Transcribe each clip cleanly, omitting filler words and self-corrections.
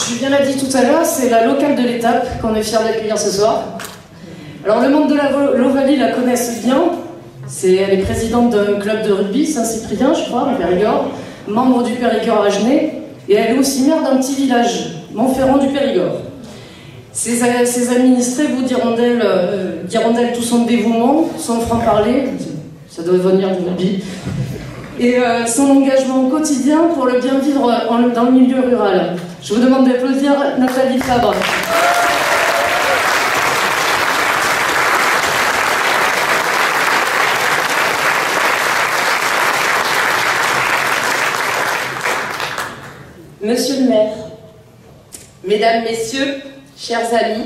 Julien l'a dit tout à l'heure, c'est la locale de l'étape qu'on est fiers d'accueillir ce soir. Alors le monde de la l'Ovalie la connaissent bien. Elle est présidente d'un club de rugby, Saint-Cyprien, je crois, en Périgord, membre du Périgord Agenais, et elle est aussi maire d'un petit village, Montferrand du Périgord. Ses administrés vous diront d'elle tout son dévouement, son franc-parler, ça doit venir du rugby, et son engagement au quotidien pour le bien vivre dans le milieu rural. Je vous demande d'applaudir Nathalie Fabre. Monsieur le maire, mesdames, messieurs, chers amis,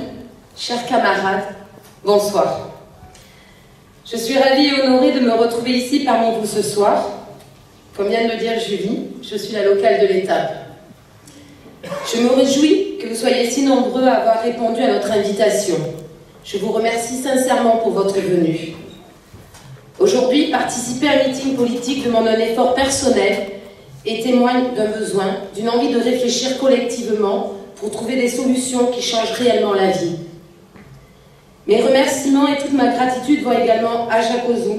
chers camarades, bonsoir. Je suis ravie et honorée de me retrouver ici parmi vous ce soir. Comme vient de le dire Julie, je suis la locale de l'étape. Je me réjouis que vous soyez si nombreux à avoir répondu à notre invitation. Je vous remercie sincèrement pour votre venue. Aujourd'hui, participer à un meeting politique demande un effort personnel et témoigne d'un besoin, d'une envie de réfléchir collectivement pour trouver des solutions qui changent réellement la vie. Mes remerciements et toute ma gratitude vont également à Jacques Ozou,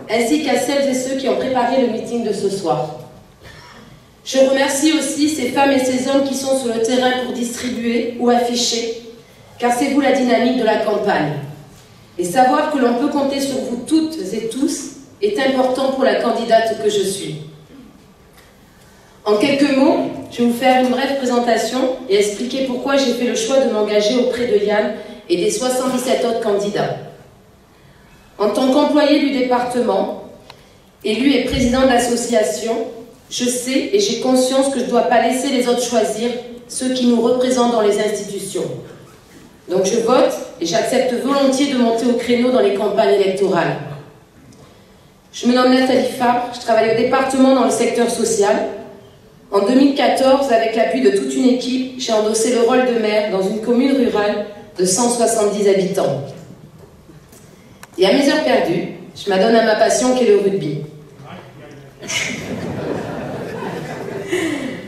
ainsi qu'à celles et ceux qui ont préparé le meeting de ce soir. Je remercie aussi ces femmes et ces hommes qui sont sur le terrain pour distribuer ou afficher, car c'est vous la dynamique de la campagne. Et savoir que l'on peut compter sur vous toutes et tous est important pour la candidate que je suis. En quelques mots, je vais vous faire une brève présentation et expliquer pourquoi j'ai fait le choix de m'engager auprès de Yann et des 77 autres candidats. En tant qu'employé du département, élu et président d'association, je sais et j'ai conscience que je ne dois pas laisser les autres choisir ceux qui nous représentent dans les institutions. Donc je vote et j'accepte volontiers de monter au créneau dans les campagnes électorales. Je me nomme Nathalie Fabre, je travaille au département dans le secteur social. En 2014, avec l'appui de toute une équipe, j'ai endossé le rôle de maire dans une commune rurale de 170 habitants. Et à mes heures perdues, je m'adonne à ma passion qui est le rugby.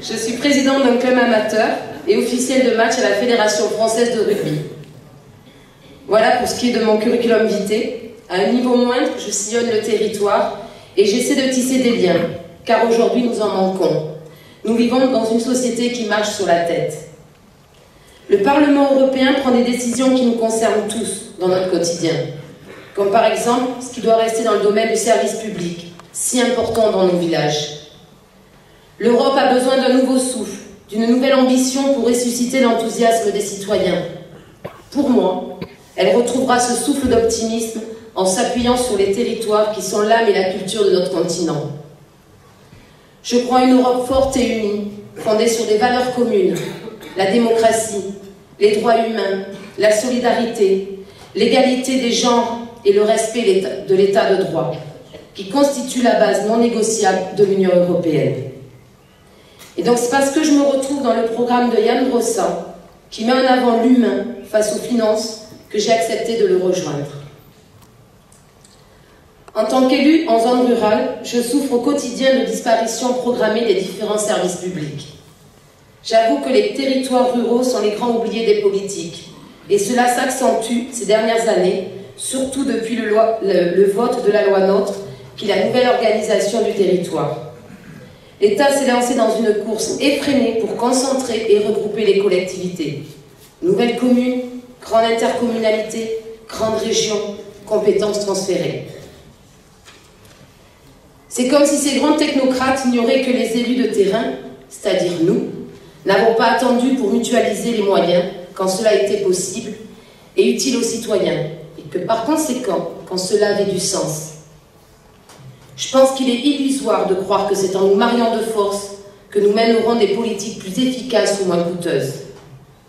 Je suis présidente d'un club amateur et officielle de match à la Fédération française de rugby. Voilà pour ce qui est de mon curriculum vitae. À un niveau moindre, je sillonne le territoire et j'essaie de tisser des liens, car aujourd'hui nous en manquons. Nous vivons dans une société qui marche sur la tête. Le Parlement européen prend des décisions qui nous concernent tous dans notre quotidien, comme par exemple ce qui doit rester dans le domaine du service public, si important dans nos villages. L'Europe a besoin d'un nouveau souffle, d'une nouvelle ambition pour ressusciter l'enthousiasme des citoyens. Pour moi, elle retrouvera ce souffle d'optimisme en s'appuyant sur les territoires qui sont l'âme et la culture de notre continent. Je crois une Europe forte et unie, fondée sur des valeurs communes, la démocratie, les droits humains, la solidarité, l'égalité des genres et le respect de l'état de droit, qui constituent la base non négociable de l'Union européenne. Et donc c'est parce que je me retrouve dans le programme de Yann Brossa, qui met en avant l'humain face aux finances, que j'ai accepté de le rejoindre. En tant qu'élu en zone rurale, je souffre au quotidien de disparitions programmées des différents services publics. J'avoue que les territoires ruraux sont les grands oubliés des politiques, et cela s'accentue ces dernières années, surtout depuis le vote de la loi NOTRe, qui est la nouvelle organisation du territoire. L'État s'est lancé dans une course effrénée pour concentrer et regrouper les collectivités. Nouvelles communes, grande intercommunalité, grande région, compétences transférées. C'est comme si ces grands technocrates ignoraient que les élus de terrain, c'est-à-dire nous, n'avons pas attendu pour mutualiser les moyens quand cela était possible et utile aux citoyens, et que par conséquent, quand cela avait du sens. Je pense qu'il est illusoire de croire que c'est en nous mariant de force que nous mènerons des politiques plus efficaces ou moins coûteuses.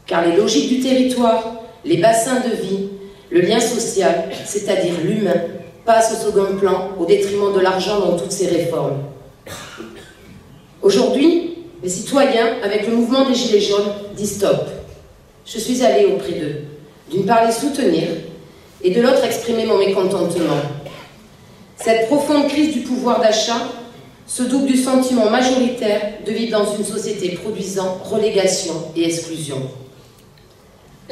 Car les logiques du territoire, les bassins de vie, le lien social, c'est-à-dire l'humain, passent au second plan au détriment de l'argent dans toutes ces réformes. Aujourd'hui, les citoyens, avec le mouvement des Gilets jaunes, disent stop. Je suis allée auprès d'eux, d'une part les soutenir et de l'autre exprimer mon mécontentement. Cette profonde crise du pouvoir d'achat se double du sentiment majoritaire de vivre dans une société produisant relégation et exclusion.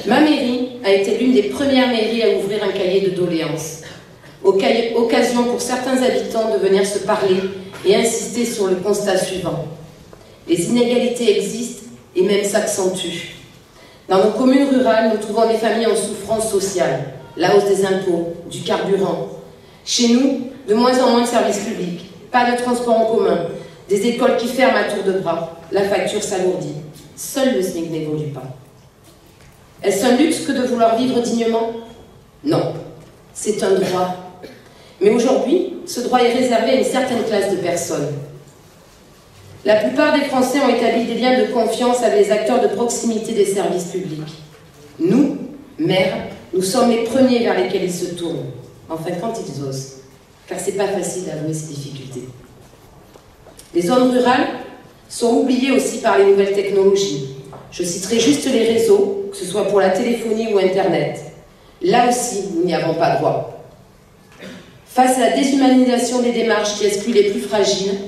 Ma mairie a été l'une des premières mairies à ouvrir un cahier de doléances. Occasion pour certains habitants de venir se parler et insister sur le constat suivant. Les inégalités existent et même s'accentuent. Dans nos communes rurales, nous trouvons des familles en souffrance sociale, la hausse des impôts, du carburant. Chez nous, de moins en moins de services publics, pas de transport en commun, des écoles qui ferment à tour de bras, la facture s'alourdit. Seul le SMIC n'évolue pas. Est-ce un luxe que de vouloir vivre dignement? Non, c'est un droit. Mais aujourd'hui, ce droit est réservé à une certaine classe de personnes. La plupart des Français ont établi des liens de confiance avec les acteurs de proximité des services publics. Nous, maires, nous sommes les premiers vers lesquels ils se tournent. Enfin, quand ils osent. Car c'est pas facile d'avouer ces difficultés. Les zones rurales sont oubliées aussi par les nouvelles technologies. Je citerai juste les réseaux, que ce soit pour la téléphonie ou Internet. Là aussi, nous n'y avons pas droit. Face à la déshumanisation des démarches qui excluent les plus fragiles,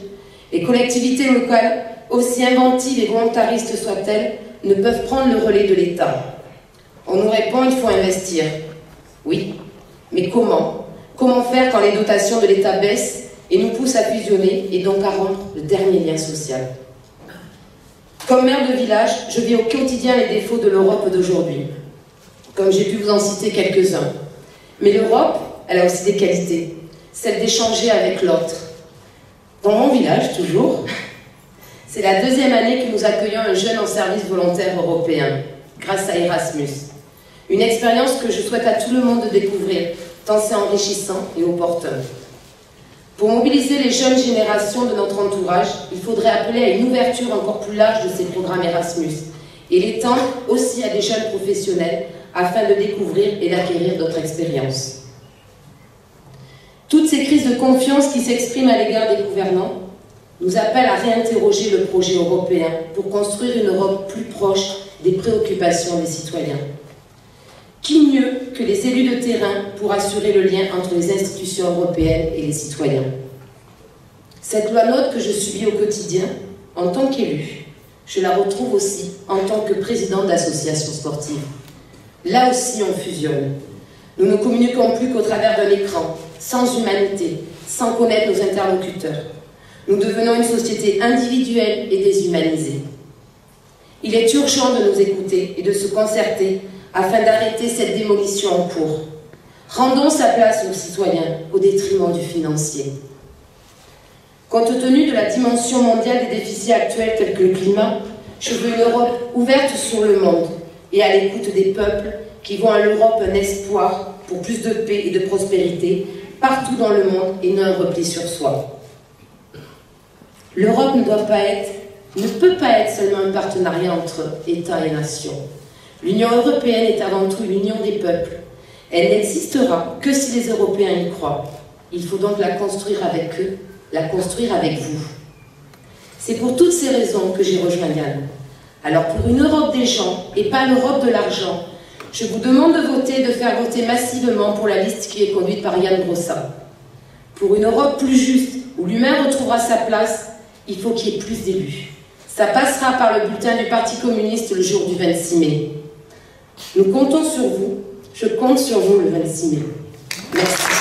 les collectivités locales, aussi inventives et volontaristes soient-elles, ne peuvent prendre le relais de l'État. On nous répond qu'il faut investir. Oui, mais comment? Comment faire quand les dotations de l'État baissent et nous poussent à fusionner et donc à rompre le dernier lien social? Comme maire de village, je vis au quotidien les défauts de l'Europe d'aujourd'hui, comme j'ai pu vous en citer quelques-uns. Mais l'Europe, elle a aussi des qualités, celle d'échanger avec l'autre. Dans mon village, toujours, c'est la deuxième année que nous accueillons un jeune en service volontaire européen, grâce à Erasmus. Une expérience que je souhaite à tout le monde de découvrir, tant c'est enrichissant et opportun. Pour mobiliser les jeunes générations de notre entourage, il faudrait appeler à une ouverture encore plus large de ces programmes Erasmus et l'étendre aussi à des jeunes professionnels afin de découvrir et d'acquérir d'autres expériences. Toutes ces crises de confiance qui s'expriment à l'égard des gouvernants nous appellent à réinterroger le projet européen pour construire une Europe plus proche des préoccupations des citoyens. Qui mieux que les élus de terrain pour assurer le lien entre les institutions européennes et les citoyens? Cette loi NOTRe que je subis au quotidien, en tant qu'élu, je la retrouve aussi en tant que présidente d'association sportive. Là aussi, on fusionne. Nous ne communiquons plus qu'au travers d'un écran, sans humanité, sans connaître nos interlocuteurs. Nous devenons une société individuelle et déshumanisée. Il est urgent de nous écouter et de se concerter afin d'arrêter cette démolition en cours. Rendons sa place aux citoyens au détriment du financier. Compte tenu de la dimension mondiale des déficits actuels tels que le climat, je veux une Europe ouverte sur le monde et à l'écoute des peuples qui voient en l'Europe un espoir pour plus de paix et de prospérité partout dans le monde et non un repli sur soi. L'Europe ne peut pas être seulement un partenariat entre États et nations. L'Union européenne est avant tout l'union des peuples. Elle n'existera que si les Européens y croient. Il faut donc la construire avec eux, la construire avec vous. C'est pour toutes ces raisons que j'ai rejoint Yann. Alors pour une Europe des gens et pas l'Europe de l'argent, je vous demande de voter et de faire voter massivement pour la liste qui est conduite par Yann Brossat. Pour une Europe plus juste, où l'humain retrouvera sa place, il faut qu'il y ait plus d'élus. Ça passera par le bulletin du Parti communiste le jour du 26 mai. Nous comptons sur vous, je compte sur vous le 26 mai. Merci.